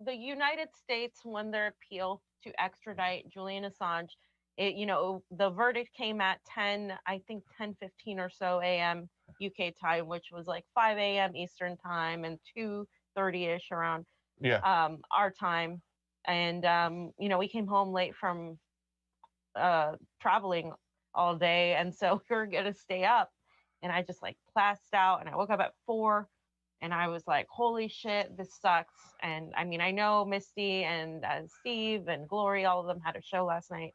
the United States won their appeal to extradite Julian Assange. The verdict came at 10, I think 10:15 or so a.m. UK time, which was like 5 a.m. Eastern time and 2:30ish around our time. And we came home late from traveling all day, and so we were gonna stay up, and I just like passed out, and I woke up at 4, and I was like, holy shit, this sucks. And I mean, I know Misty and Steve and Glory, all of them had a show last night.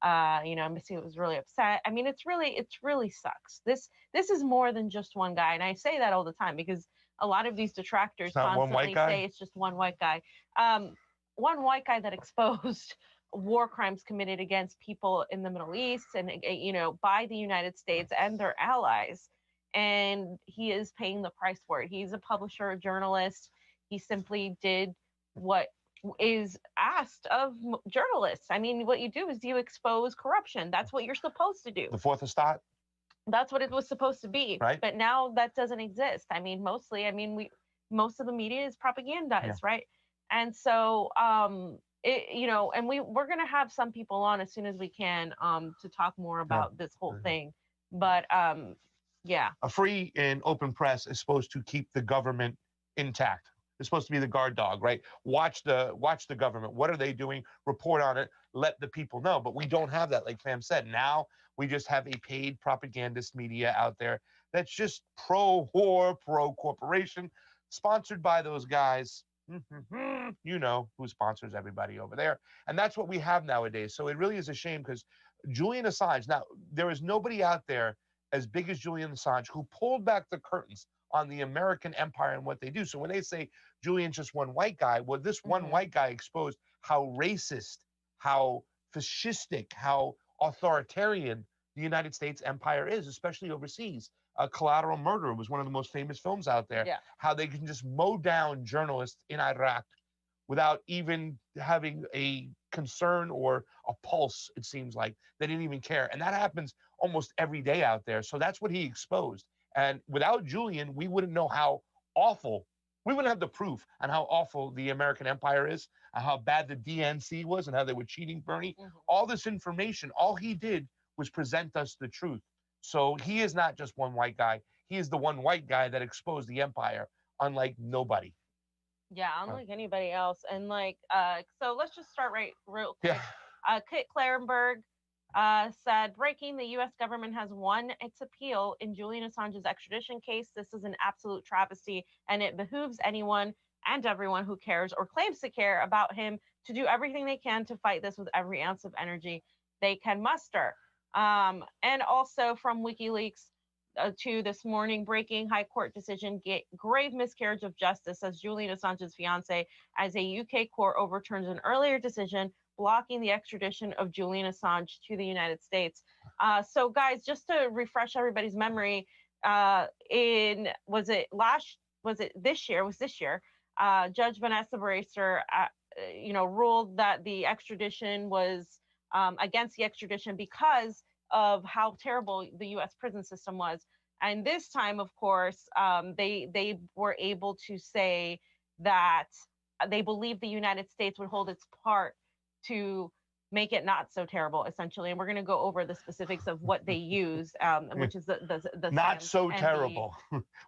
Misty was really upset. I mean, it's really sucks. This is more than just one guy, and I say that all the time because a lot of these detractors constantly say it's just one white guy. One white guy that exposed war crimes committed against people in the Middle East and by the United States and their allies, and he is paying the price for it. He's a publisher, a journalist. He simply did what is asked of journalists. I mean, what you do is you expose corruption. That's what you're supposed to do. The fourth estate. That's what it was supposed to be. Right. But now that doesn't exist. I mean, most of the media is propagandized, right? And so, and we're going to have some people on as soon as we can to talk more about this whole thing. But a free and open press is supposed to keep the government intact. It's supposed to be the guard dog, right? Watch the government. What are they doing? Report on it. Let the people know. But we don't have that, like Fam said. Now we just have a paid propagandist media out there that's just pro-war, pro-corporation, sponsored by those guys. You know who sponsors everybody over there. And that's what we have nowadays. So it really is a shame because Julian Assange, now there is nobody out there as big as Julian Assange who pulled back the curtains on the American empire and what they do. So when they say Julian's just one white guy, well, this one white guy exposed how racist, how fascistic, how authoritarian the United States empire is, especially overseas. Collateral Murder was one of the most famous films out there. Yeah. How they can just mow down journalists in Iraq without even having a concern or a pulse, it seems like. They didn't even care. And that happens almost every day out there. So that's what he exposed. And without Julian, we wouldn't know how awful, we wouldn't have the proof on how awful the American empire is, and how bad the DNC was, and how they were cheating Bernie. All this information, all he did was present us the truth. So he is not just one white guy. He is the one white guy that exposed the empire, unlike nobody. Yeah, unlike anybody else. And so let's just start real quick. Kit Clarenberg said, breaking, the U.S. government has won its appeal in Julian Assange's extradition case. This is an absolute travesty, and it behooves anyone and everyone who cares or claims to care about him to do everything they can to fight this with every ounce of energy they can muster. And also from WikiLeaks to this morning, breaking High Court decision, grave miscarriage of justice as Julian Assange's fiance, as a UK court overturns an earlier decision blocking the extradition of Julian Assange to the United States. So guys, just to refresh everybody's memory, was it this year, Judge Vanessa Bracer, ruled that the extradition was against the extradition because of how terrible the U.S. prison system was. And this time, of course, they were able to say that they believed the United States would hold its part to make it not so terrible, essentially. And we're going to go over the specifics of what they use, which is the not so terrible.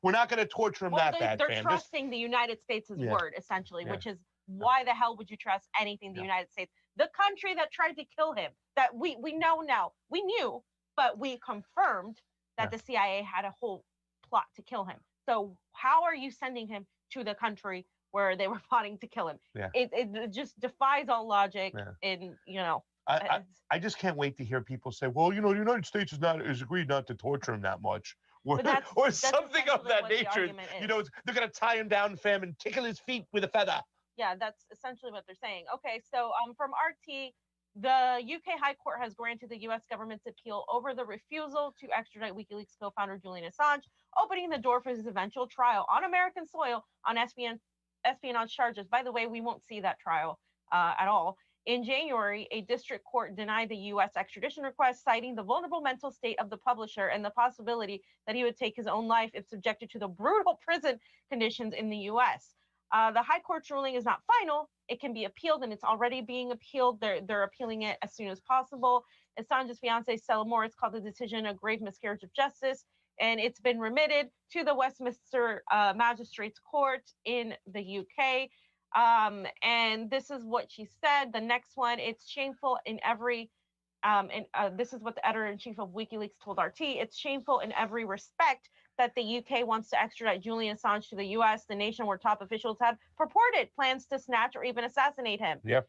We're not going to torture them that bad. They're trusting the United States' word, essentially, which is, why the hell would you trust anything the United States? The country that tried to kill him, that we know now. We knew, but we confirmed that the CIA had a whole plot to kill him. So how are you sending him to the country where they were plotting to kill him? It just defies all logic. I just can't wait to hear people say, well, the United States is agreed not to torture him that much. Or something of that nature. They're going to tie him down, fam, and tickle his feet with a feather. Yeah, that's essentially what they're saying. Okay, so from RT, the UK High Court has granted the U.S. government's appeal over the refusal to extradite WikiLeaks co-founder Julian Assange, opening the door for his eventual trial on American soil on espionage charges. By the way, we won't see that trial at all. In January, a district court denied the U.S. extradition request, citing the vulnerable mental state of the publisher and the possibility that he would take his own life if subjected to the brutal prison conditions in the U.S. The High Court's ruling is not final. It can be appealed, and it's already being appealed. They're appealing it as soon as possible. Assange's fiance, Stella Morris, called the decision a grave miscarriage of justice, and it's been remitted to the Westminster Magistrates Court in the UK. And this is what she said. The next one, it's shameful in every, this is what the editor-in-chief of WikiLeaks told RT, it's shameful in every respect that the UK wants to extradite Julian Assange to the US, the nation where top officials have purported plans to snatch or even assassinate him. Yep.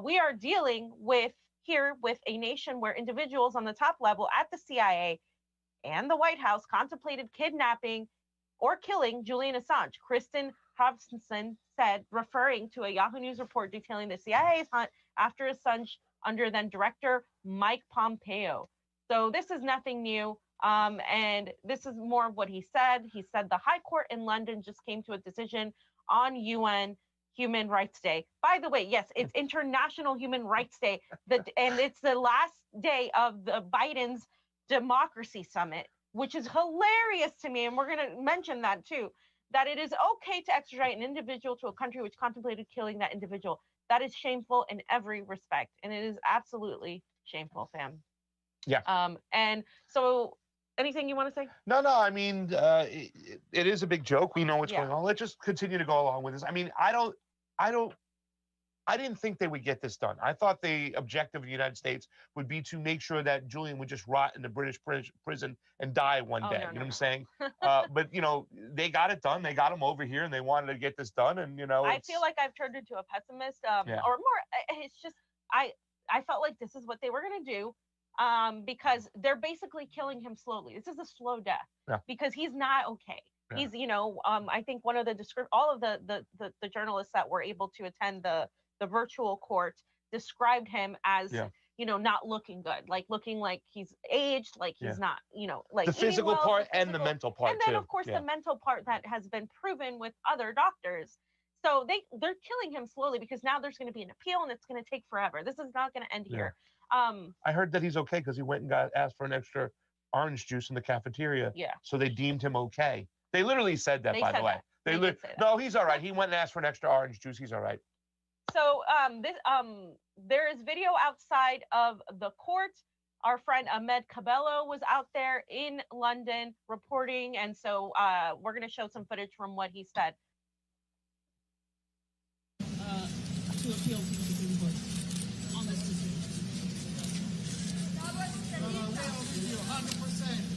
We are dealing with a nation where individuals on the top level at the CIA and the White House contemplated kidnapping or killing Julian Assange. Kristen Hobson said, referring to a Yahoo News report detailing the CIA's hunt after Assange under then director Mike Pompeo. So this is nothing new. And this is more of what he said. He said the High Court in London just came to a decision on UN Human Rights Day. By the way, yes, it's International Human Rights Day, and it's the last day of the Biden's Democracy Summit, which is hilarious to me. And we're going to mention that too, that it is okay to extradite an individual to a country which contemplated killing that individual. That is shameful in every respect. And it is absolutely shameful, fam. Yeah. And so anything you want to say? No, I mean, it is a big joke. We know what's going on. Let's just continue to go along with this. I mean, I didn't think they would get this done. I thought the objective of the United States would be to make sure that Julian would just rot in the British prison and die one day. You know what I'm saying? But, you know, they got it done. They got him over here, and they wanted to get this done. And, you know, I feel like I've turned into a pessimist, or more. It's just I felt like this is what they were going to do. Because they're basically killing him slowly. This is a slow death because he's not okay. Yeah. He's, you know, I think one of the all of the journalists that were able to attend the virtual court described him as, you know, not looking good, like looking like he's aged, like he's not, you know, like the physical part and the mental part, and then of course the mental part that has been proven with other doctors. So they're killing him slowly because now there's going to be an appeal and it's going to take forever. This is not going to end here. I heard that he's okay because he went and asked for an extra orange juice in the cafeteria. Yeah. So they deemed him okay. They literally said that, by the way. No, he's all right. He went and asked for an extra orange juice. He's all right. So there is video outside of the court. Our friend Ahmed Cabello was out there in London reporting, and so we're going to show some footage from what he said. To appeal to the Supreme Court on this decision. 100%.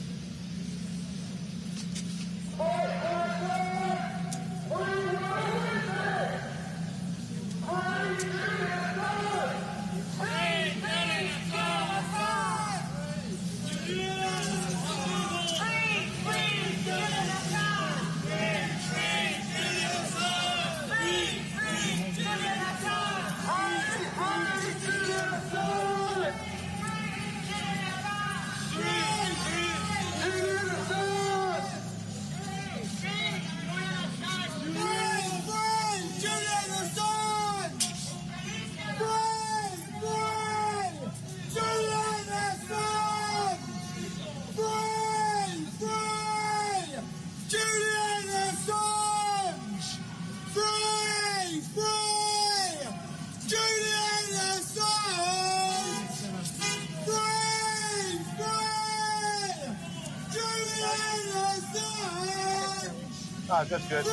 Oh, that's good.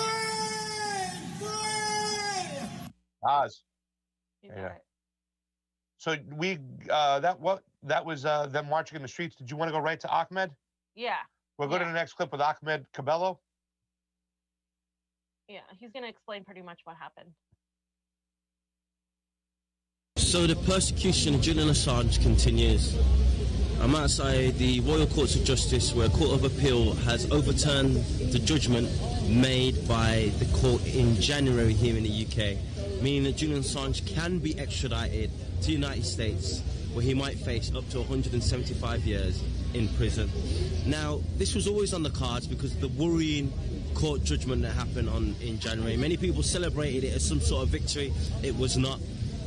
Oz. Yeah. So that was them marching in the streets. Did you want to go right to Ahmed? Yeah. We'll go to the next clip with Ahmed Cabello. Yeah, he's going to explain pretty much what happened. So the persecution of Julian Assange continues. I'm outside the Royal Courts of Justice, where a Court of Appeal has overturned the judgment made by the court in January here in the UK, meaning that Julian Assange can be extradited to the United States, where he might face up to 175 years in prison. Now, this was always on the cards because of the worrying court judgment that happened in January. Many people celebrated it as some sort of victory. It was not.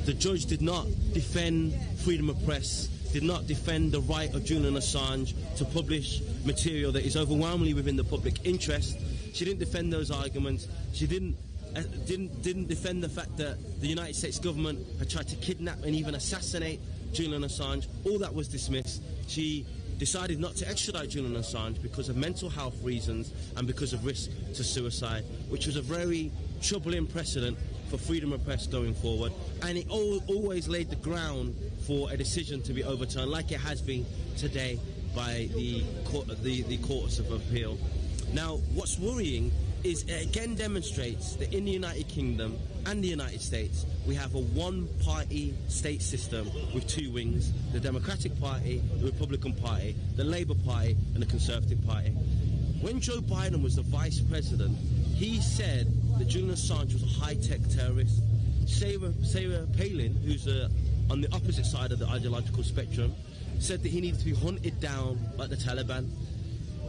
The judge did not defend freedom of press, did not defend the right of Julian Assange to publish material that is overwhelmingly within the public interest. She didn't defend those arguments. She didn't didn't defend the fact that the United States government had tried to kidnap and even assassinate Julian Assange. All that was dismissed. She decided not to extradite Julian Assange because of mental health reasons and because of risk to suicide, which was a very troubling precedent for freedom of press going forward, and it always laid the ground for a decision to be overturned, like it has been today by the Courts of Appeal. Now, what's worrying is it again demonstrates that in the United Kingdom and the United States, we have a one-party state system with two wings: the Democratic Party, the Republican Party, the Labour Party, and the Conservative Party. When Joe Biden was the vice president, he said that Julian Assange was a high-tech terrorist. Sarah Palin, who's on the opposite side of the ideological spectrum, said that he needed to be hunted down like the Taliban.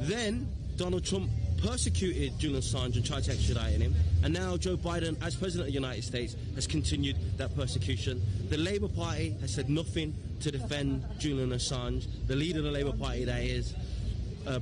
Then Donald Trump persecuted Julian Assange and tried to extradite him, and now Joe Biden, as President of the United States, has continued that persecution. The Labour Party has said nothing to defend Julian Assange. The leader of the Labour Party, that is,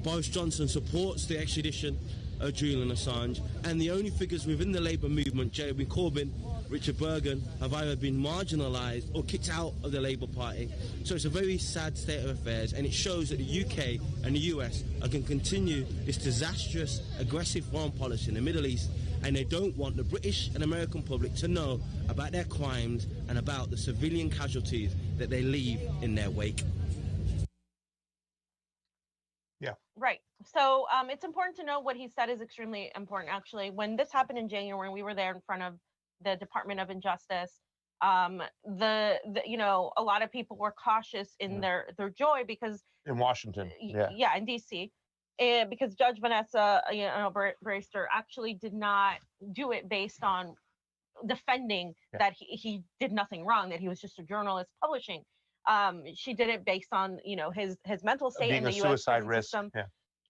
Boris Johnson, supports the extradition of Julian Assange, and the only figures within the Labour movement, Jeremy Corbyn, Richard Bergen, have either been marginalised or kicked out of the Labour Party. So it's a very sad state of affairs, and it shows that the UK and the US are going to continue this disastrous, aggressive foreign policy in the Middle East, and they don't want the British and American public to know about their crimes and about the civilian casualties that they leave in their wake. Yeah. Right. So it's important to know what he said is extremely important, actually. When this happened in January, we were there in front of the Department of Injustice. You know, a lot of people were cautious in their joy because in Washington, in DC, because Judge Vanessa, Brewster actually did not do it based on defending that he did nothing wrong, that he was just a journalist publishing. She did it based on, you know, his mental state being in the a U.S. suicide risk. system.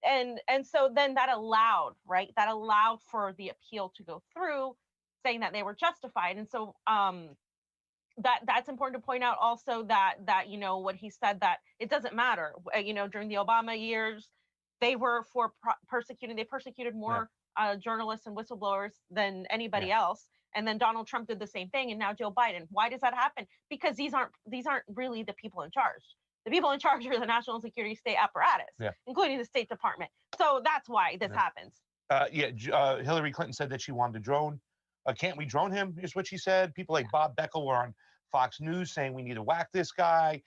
And so then that allowed for the appeal to go through, saying that they were justified. And so that's important to point out also that you know what he said, that it doesn't matter. You know, during the Obama years, they were they persecuted more journalists and whistleblowers than anybody else. And then Donald Trump did the same thing, and now Joe Biden. Why does that happen? Because these aren't really the people in charge. The people in charge are the national security state apparatus, including the State Department. So that's why this happens. Hillary Clinton said that she wanted a drone. Can't we drone him, is what she said. People like Bob Beckel were on Fox News saying we need to whack this guy.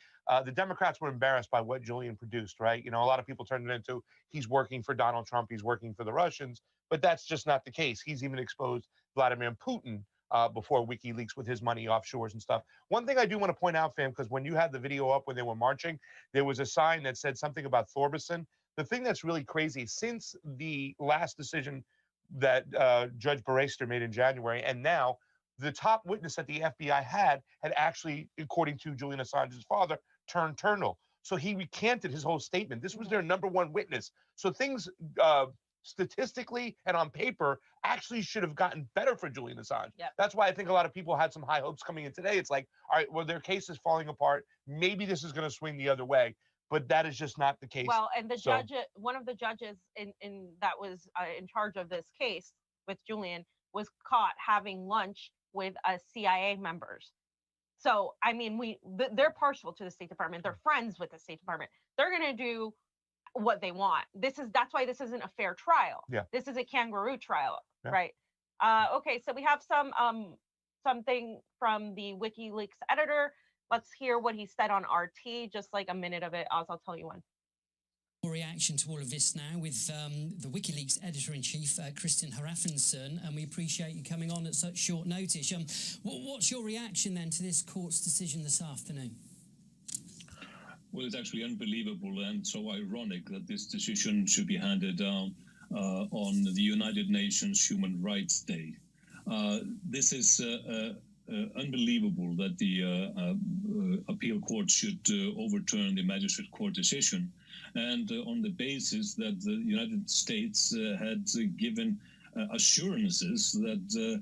The Democrats were embarrassed by what Julian produced, right? You know, a lot of people turned it into he's working for Donald Trump, he's working for the Russians, but that's just not the case. He's even exposed Vladimir Putin before WikiLeaks with his money offshores and stuff. One thing I do want to point out, fam, because when you had the video up when they were marching, there was a sign that said something about Thorbison. The thing that's really crazy, since the last decision that Judge Brewster made in January, and now the top witness that the FBI had actually, according to Julian Assange's father, turned Turnbull. So he recanted his whole statement. This was their number one witness. So things statistically and on paper actually should have gotten better for Julian Assange. That's why I think a lot of people had some high hopes coming in today. It's like, all right, well, their case is falling apart. Maybe this is going to swing the other way. But that is just not the case. Well, and the judge, one of the judges in that was in charge of this case with Julian, was caught having lunch with CIA members. So, I mean, they're partial to the State Department. They're friends with the State Department. They're going to do what they want. That's why this isn't a fair trial. This is a kangaroo trial, right? Okay, so we have something from the WikiLeaks editor. Let's hear what he said on RT, just like a minute of it, as I'll tell you when. Reaction to all of this now with the WikiLeaks editor-in-chief, Kristen Hrafnsson, and we appreciate you coming on at such short notice. What's your reaction then to this court's decision this afternoon? Well, it's actually unbelievable and so ironic that this decision should be handed down on the United Nations Human Rights Day. This is unbelievable that the appeal court should overturn the magistrate court decision, and on the basis that the United States had given assurances that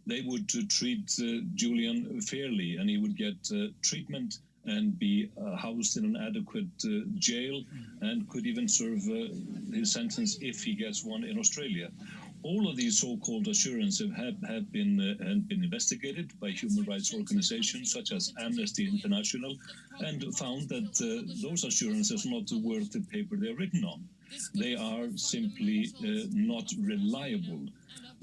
they would treat Julian fairly and he would get treatment and be housed in an adequate jail and could even serve his sentence if he gets one in Australia. all of these so-called assurances have been investigated by human rights organizations such as Amnesty International, and found that those assurances are not worth the paper they're written on. They are simply not reliable.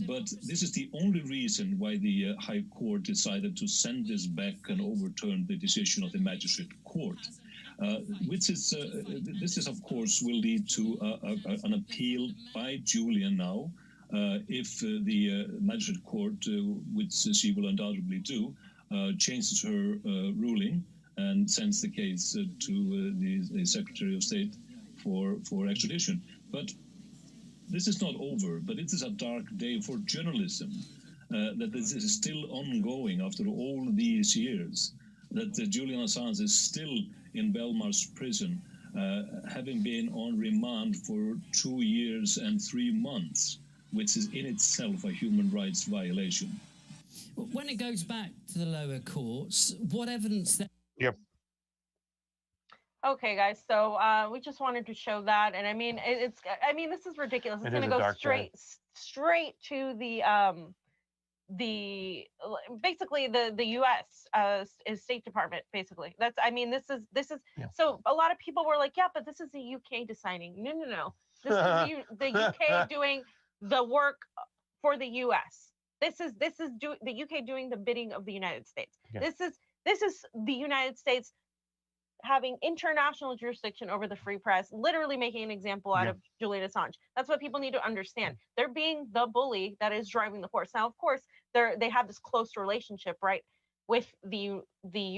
But this is the only reason why the High Court decided to send this back and overturn the decision of the Magistrate Court. This is, of course, will lead to an appeal by Julian now, if the Magistrate Court, which she will undoubtedly do, changes her ruling and sends the case to the Secretary of State for extradition. But this is not over, but it is a dark day for journalism, that this is still ongoing after all these years, that Julian Assange is still in Belmarsh prison, having been on remand for 2 years and 3 months, which is in itself a human rights violation. When it goes back to the lower courts, what evidence... Yep. Okay, guys. So we just wanted to show that, and I mean, this is ridiculous. It's going to go straight to basically the U.S. State Department. Basically, that's. I mean, this is. Yeah. So a lot of people were like, yeah, but this is the UK deciding. No. This is the UK doing the work for the U.S. This is the UK doing the bidding of the United States. Yeah. This is the United States having international jurisdiction over the free press, literally making an example out of Julian Assange. That's what people need to understand. They're being the bully that is driving the force. Now, of course, they have this close relationship, right, with the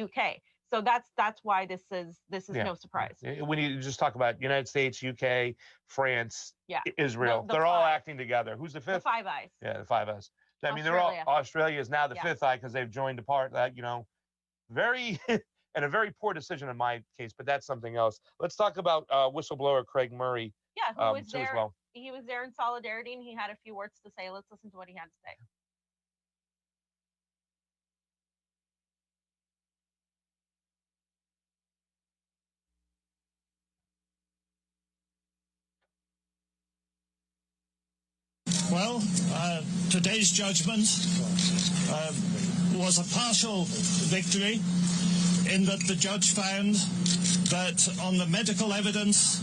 UK. So that's why this is no surprise. When you just talk about United States, UK, France, Israel, they're all acting together. Who's the fifth? The Five Eyes. Yeah, the Five Eyes. I mean, Australia is now the fifth eye because they've joined a part that, very and a very poor decision in my case, but that's something else. Let's talk about whistleblower Craig Murray. Yeah, who was there? As well. He was there in solidarity, and he had a few words to say. Let's listen to what he had to say. Well, today's judgment was a partial victory in that the judge found that on the medical evidence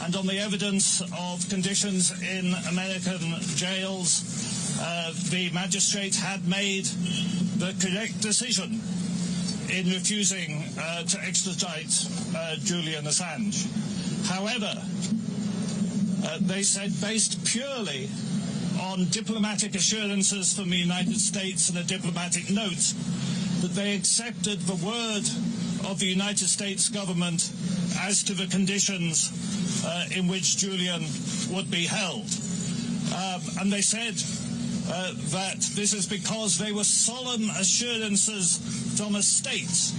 and on the evidence of conditions in American jails, the magistrate had made the correct decision in refusing to extradite Julian Assange. However, they said, based purely on diplomatic assurances from the United States and a diplomatic note, that they accepted the word of the United States government as to the conditions in which Julian would be held. And they said that this is because they were solemn assurances from a state.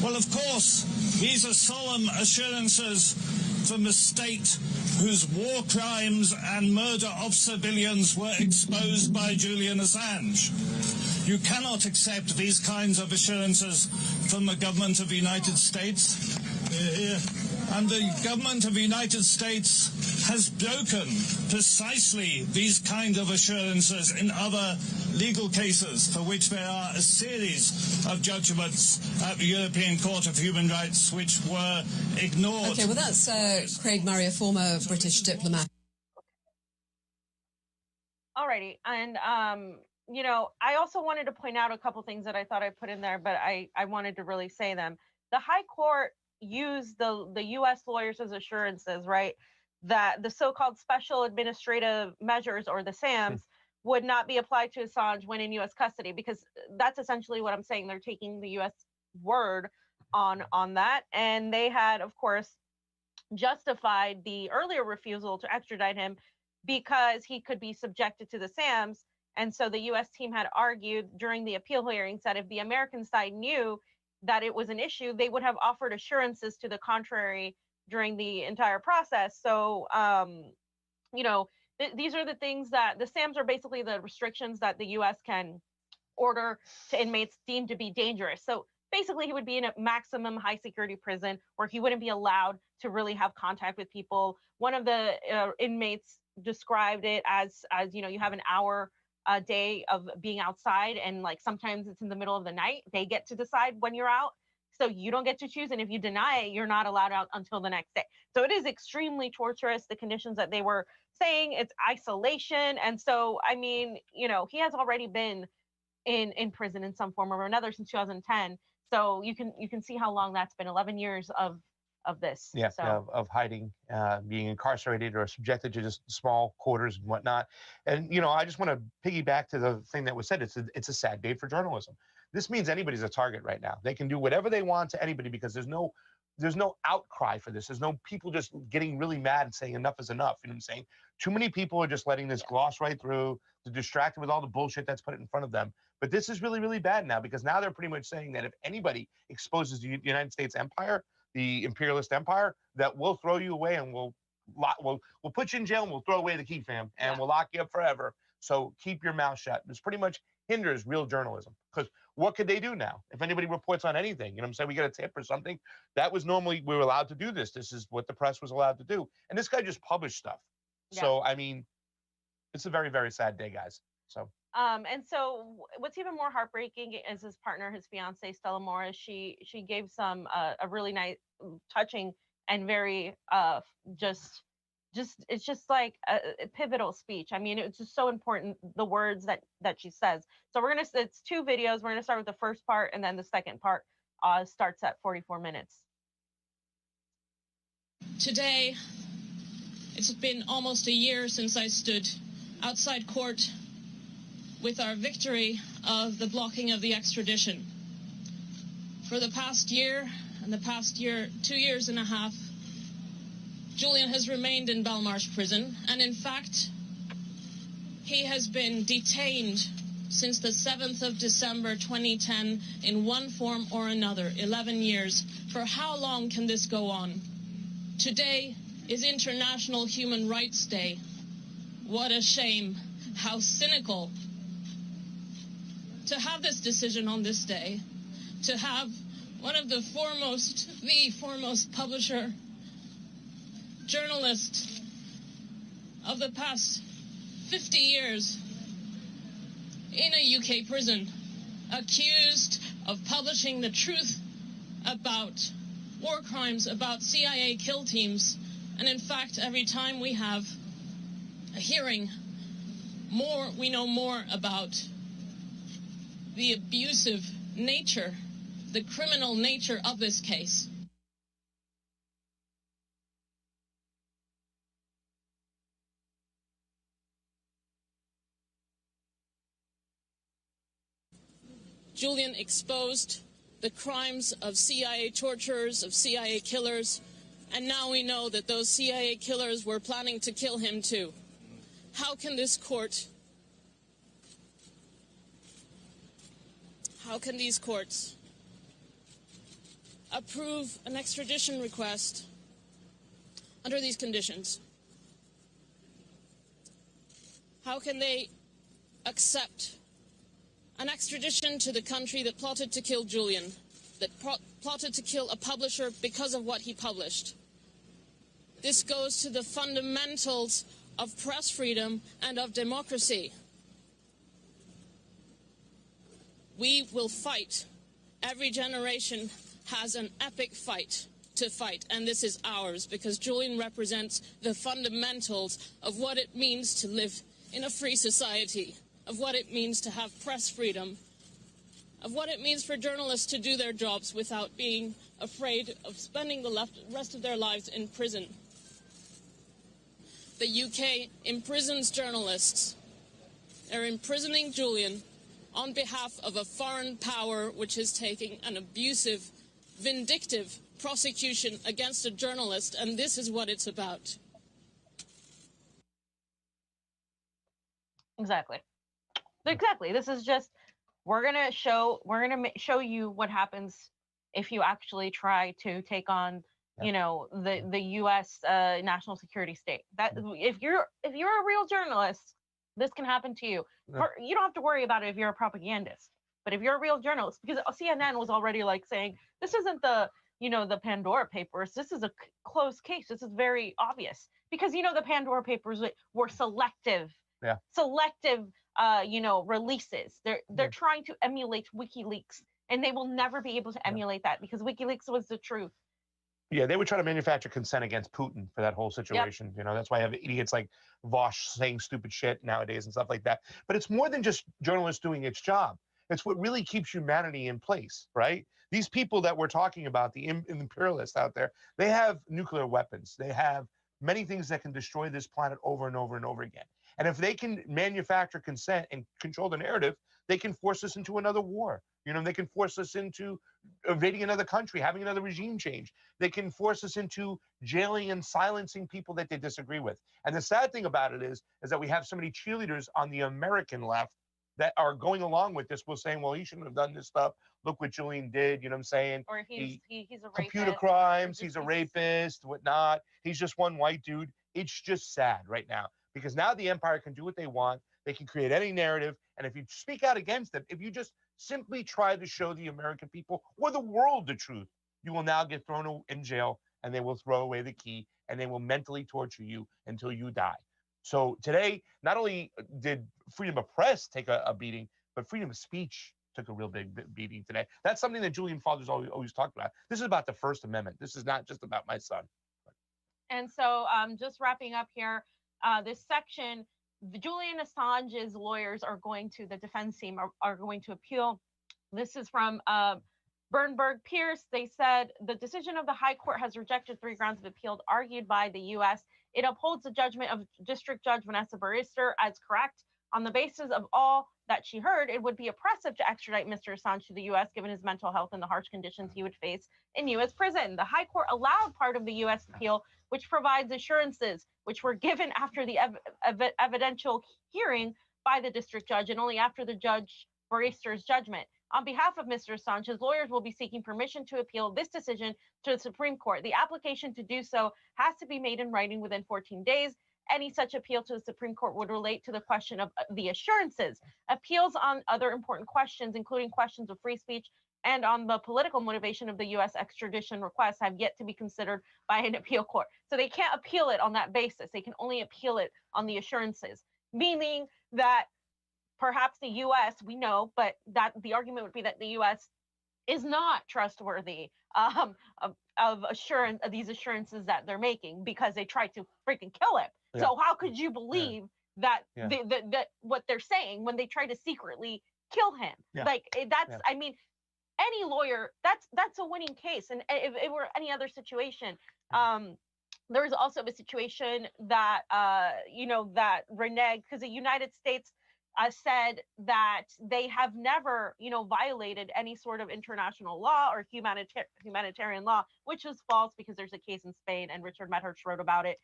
Well, of course, these are solemn assurances from a state whose war crimes and murder of civilians were exposed by Julian Assange. You cannot accept these kinds of assurances from the government of the United States. And the government of the United States has broken precisely these kind of assurances in other legal cases for which there are a series of judgments at the European Court of Human Rights which were ignored. Okay, well, that's Craig Murray, a former British diplomat. Alrighty, and I also wanted to point out a couple things that I thought I put in there, but I wanted to really say them. The High Court used the U.S. lawyers as assurances, right, that the so-called special administrative measures, or the SAMs, would not be applied to Assange when in U.S. custody, because that's essentially what I'm saying. They're taking the U.S. word on that, and they had, of course, justified the earlier refusal to extradite him because he could be subjected to the SAMs. And so the U.S. team had argued during the appeal hearings that if the American side knew that it was an issue, they would have offered assurances to the contrary during the entire process. So, these are the things that the SAMs are basically the restrictions that the U.S. can order to inmates deemed to be dangerous. So basically, he would be in a maximum high security prison where he wouldn't be allowed to really have contact with people. One of the inmates described it as you know, you have an hour a day of being outside, and like sometimes it's in the middle of the night. They get to decide when you're out, so you don't get to choose. And if you deny it, you're not allowed out until the next day. So it is extremely torturous. The conditions that they were saying, it's isolation. And so, I mean, you know, he has already been in prison in some form or another since 2010. So you can see how long that's been. 11 years of this. Yeah, So. of hiding, being incarcerated or subjected to just small quarters and whatnot. And, you know, I just want to piggyback to the thing that was said. It's a sad day for journalism. This means anybody's a target right now. They can do whatever they want to anybody because there's no outcry for this. There's no people just getting really mad and saying enough is enough. You know what I'm saying? Too many people are just letting this gloss right through. They're distracted with all the bullshit that's put in front of them. But this is really, really bad now, because now they're pretty much saying that if anybody exposes the United States empire, the imperialist empire, that we'll throw you away and we'll put you in jail and we'll throw away the key, fam, and we'll lock you up forever. So keep your mouth shut. This pretty much hinders real journalism, because what could they do now? If anybody reports on anything, you know what I'm saying, we get a tip or something, that was normally, we were allowed to do this. This is what the press was allowed to do. And this guy just published stuff. Yeah. So, I mean, it's a very, very sad day, guys. So. And so what's even more heartbreaking is his partner, his fiance, Stella Morris. She gave some a really nice, touching, and very just it's just like a pivotal speech. I mean, it's just so important, the words that she says. So it's 2 videos. We're gonna start with the first part, and then the second part starts at 44 minutes. Today, it's been almost a year since I stood outside court with our victory of the blocking of the extradition. For the past year and the past 2 years and a half, Julian has remained in Belmarsh prison, and in fact, he has been detained since the 7th of December 2010 in one form or another, 11 years. For how long can this go on? Today is International Human Rights Day. What a shame, how cynical. To have this decision on this day, to have one of the foremost publisher, journalist of the past 50 years in a UK prison, accused of publishing the truth about war crimes, about CIA kill teams. And in fact, every time we have a hearing, we know more about the abusive nature, the criminal nature of this case. Julian exposed the crimes of CIA torturers, of CIA killers, and now we know that those CIA killers were planning to kill him too. How can this court, how can these courts approve an extradition request under these conditions? How can they accept an extradition to the country that plotted to kill Julian, that plotted to kill a publisher because of what he published? This goes to the fundamentals of press freedom and of democracy. We will fight. Every generation has an epic fight to fight, and this is ours, because Julian represents the fundamentals of what it means to live in a free society, of what it means to have press freedom, of what it means for journalists to do their jobs without being afraid of spending the rest of their lives in prison. The UK imprisons journalists. They're imprisoning Julian on behalf of a foreign power which is taking an abusive, vindictive prosecution against a journalist, and this is what it's about. Exactly. This is just, we're gonna show you what happens if you actually try to take on, you know, the U.S. National security state. That if you're a real journalist, this can happen to you. You don't have to worry about it if you're a propagandist. But if you're a real journalist, because CNN was already like saying, this isn't the Pandora Papers. This is a closed case. This is very obvious. because the Pandora Papers were selective, releases. They're trying to emulate WikiLeaks, and they will never be able to emulate that because WikiLeaks was the truth. Yeah, they were trying to manufacture consent against Putin for that whole situation. That's why I have idiots like Vosh saying stupid shit nowadays and stuff like that. But it's more than just journalists doing its job. It's what really keeps humanity in place, right? These people that we're talking about, the imperialists out there, they have nuclear weapons. They have many things that can destroy this planet over and over and over again. And if they can manufacture consent and control the narrative, they can force us into another war. They can force us into invading another country, having another regime change. They can force us into jailing and silencing people that they disagree with. And the sad thing about it is that we have so many cheerleaders on the American left that are going along with this, will saying, well, he shouldn't have done this stuff. Look what Julian did, you know what I'm saying? Or he's a rapist. Computer crimes, he's a rapist, whatnot. He's just one white dude. It's just sad right now because now the empire can do what they want. They can create any narrative. And if you speak out against them, if you just simply try to show the American people or the world the truth, you will now get thrown in jail and they will throw away the key and they will mentally torture you until you die. So today, not only did freedom of press take a beating, but freedom of speech took a real big beating today. That's something that Julian Fathers always talked about. This is about the First Amendment. This is not just about my son. And so just wrapping up here, this section, Julian Assange's lawyers are going to, the defense team are going to appeal. This is from Bernberg Pierce. They said the decision of the High Court has rejected 3 grounds of appeal argued by the U.S. It upholds the judgment of District Judge Vanessa Barrister as correct. On the basis of all that she heard, it would be oppressive to extradite Mr. Assange to the U.S. given his mental health and the harsh conditions he would face in U.S. prison. The High Court allowed part of the U.S. appeal, which provides assurances which were given after the evidential hearing by the district judge and only after the Judge Barrister's judgment. On behalf of Mr. Assange, his lawyers will be seeking permission to appeal this decision to the Supreme Court. The application to do so has to be made in writing within 14 days. Any such appeal to the Supreme Court would relate to the question of the assurances. Appeals on other important questions, including questions of free speech and on the political motivation of the U.S. extradition request, have yet to be considered by an appeal court. So they can't appeal it on that basis. They can only appeal it on the assurances, meaning that perhaps the U.S., we know, but that the argument would be that the U.S. is not trustworthy of these assurances that they're making because they tried to freaking kill him. Yeah. So how could you believe that that what they're saying when they try to secretly kill him? Yeah. Like that's, I mean, any lawyer, that's a winning case. And if it were any other situation, there's also a situation that that reneged because the United States said that they have never, violated any sort of international law or humanitarian law, which is false because there's a case in Spain, and Richard Medhurst wrote about it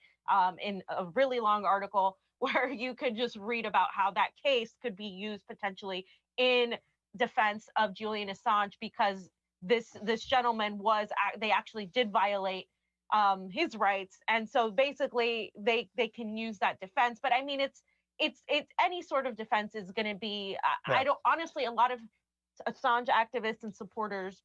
in a really long article where you could just read about how that case could be used potentially in defense of Julian Assange because this gentleman they actually did violate his rights, and so basically they can use that defense. But I mean, it's any sort of defense is going to be. I don't honestly. A lot of Assange activists and supporters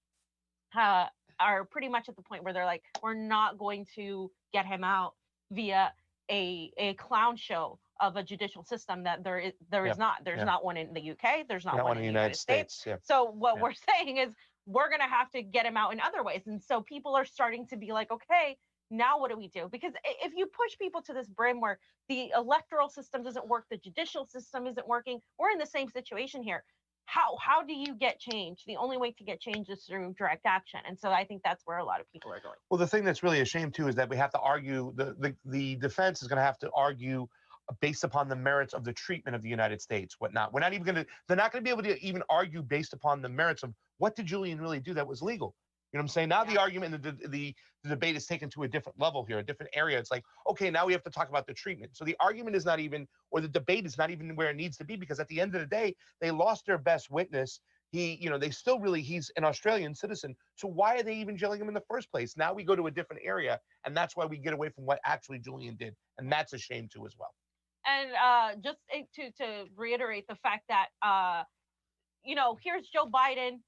are pretty much at the point where they're like, we're not going to get him out via a clown show of a judicial system that there is not. There's not one in the UK. There's not one in the United States. Yeah. So what we're saying is we're going to have to get him out in other ways. And so people are starting to be like, okay, now what do we do? Because if you push people to this brim where the electoral system doesn't work, the judicial system isn't working, we're in the same situation here. How do you get change? The only way to get change is through direct action. And so I think that's where a lot of people are going. Well, the thing that's really a shame too is that we have to argue, the defense is going to have to argue based upon the merits of the treatment of the United States, whatnot. They're not going to be able to even argue based upon the merits of what did Julian really do that was legal. You know what I'm saying? Now the argument, the debate is taken to a different level here, a different area. It's like, okay, now we have to talk about the treatment. So the argument is not even, or the debate is not even where it needs to be, because at the end of the day, they lost their best witness. He's an Australian citizen. So why are they even jailing him in the first place? Now we go to a different area, and that's why we get away from what actually Julian did. And that's a shame too as well. And just to reiterate the fact that, here's Joe Biden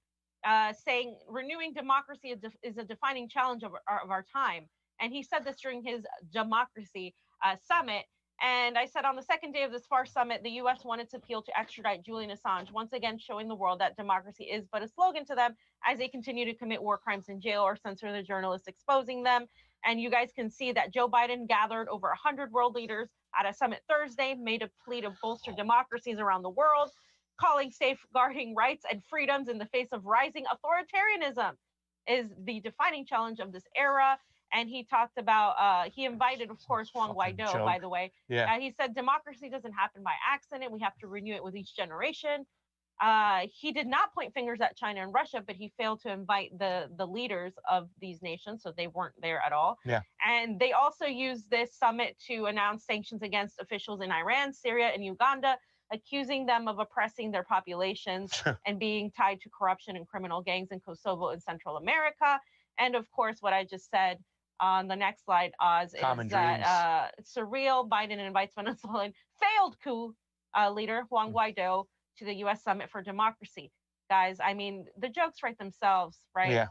saying renewing democracy is a defining challenge of our time. And he said this during his democracy summit. And I said on the second day of this FAR summit, the U.S. wanted to appeal to extradite Julian Assange, once again showing the world that democracy is but a slogan to them as they continue to commit war crimes in jail or censor the journalists exposing them. And you guys can see that Joe Biden gathered over 100 world leaders at a summit Thursday, made a plea to bolster democracies around the world, calling safeguarding rights and freedoms in the face of rising authoritarianism is the defining challenge of this era. And he talked about, he invited, of course, Juan Guaido, by the way. Yeah. He said, democracy doesn't happen by accident. We have to renew it with each generation. He did not point fingers at China and Russia, but he failed to invite the leaders of these nations, so they weren't there at all. Yeah. And they also used this summit to announce sanctions against officials in Iran, Syria, and Uganda, accusing them of oppressing their populations and being tied to corruption and criminal gangs in Kosovo and Central America. And of course, what I just said on the next slide, Oz, is that surreal. Biden invites Venezuelan failed coup leader Juan Guaido to the U.S. Summit for Democracy. Guys, I mean, the jokes write themselves, right? Yeah.